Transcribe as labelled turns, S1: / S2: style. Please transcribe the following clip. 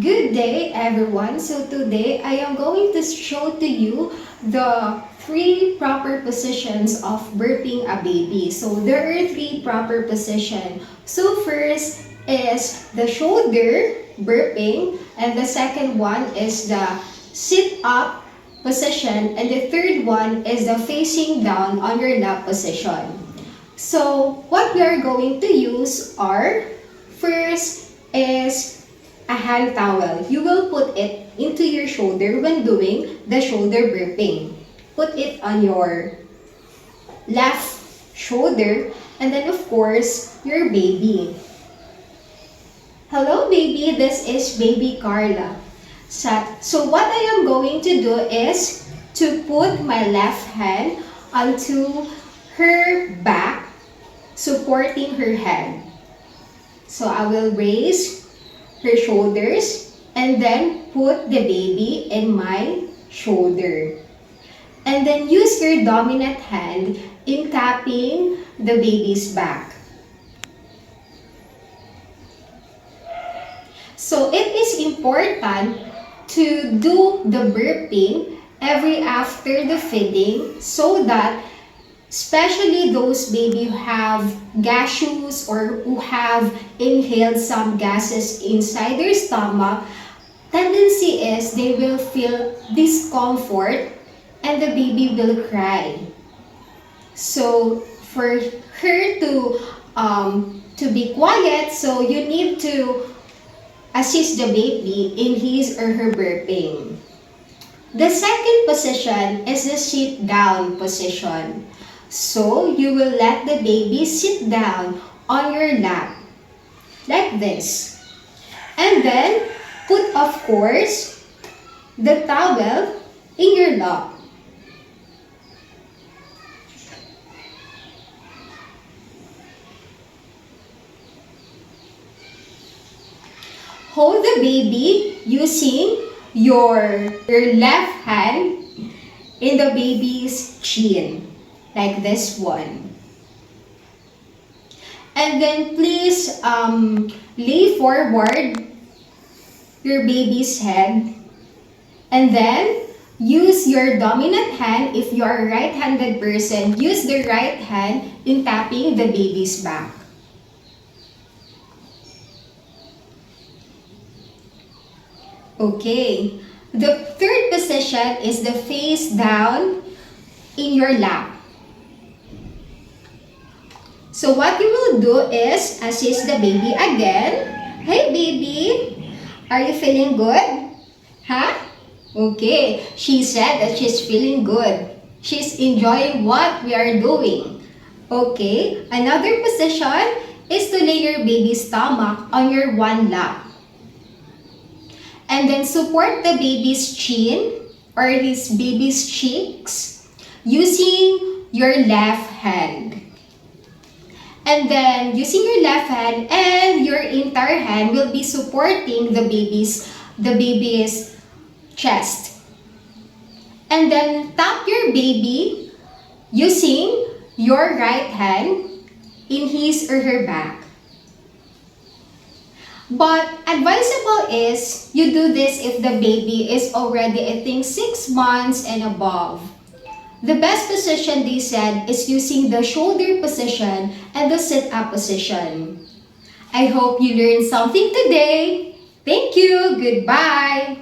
S1: Good day, everyone. So today I am going to show to you the 3 proper positions of burping a baby. So there are 3 proper positions. So first is the shoulder burping, and the second one is the sit up position, and the third one is the facing down on your lap position. So what we are going to use are, first is a hand towel. You will put it into your shoulder when doing the shoulder burping. Put it on your left shoulder, and then of course, your baby. Hello baby, this is baby Carla. So what I am going to do is to put my left hand onto her back, supporting her head. So I will raise her shoulders and then put the baby in my shoulder. And then use your dominant hand in tapping the baby's back. So it is important to do the burping every after the feeding, so that especially those baby who have gaseous or who have inhaled some gases inside their stomach, tendency is they will feel discomfort and the baby will cry. So for her to be quiet, so you need to assist the baby in his or her burping. The second position is the sit down position. So, you will let the baby sit down on your lap, like this. And then, put of course, the towel in your lap. Hold the baby using your left hand in the baby's chin, like this one. And then please lay forward your baby's head, and then use your dominant hand. If you are a right-handed person, use the right hand in tapping the baby's back. Okay, the third position is the face down in your lap. So what you will do is assist the baby again. Hey baby, are you feeling good? Huh? Okay, she said that she's feeling good. She's enjoying what we are doing. Okay, another position is to lay your baby's stomach on your one lap. And then support the baby's chin or his baby's cheeks using your left hand. And then using your left hand and your entire hand will be supporting the baby's chest. And then tap your baby using your right hand in his or her back. But advisable is you do this if the baby is already, I think, 6 months and above. The best position, they said, is using the shoulder position and the sit-up position. I hope you learned something today. Thank you. Goodbye.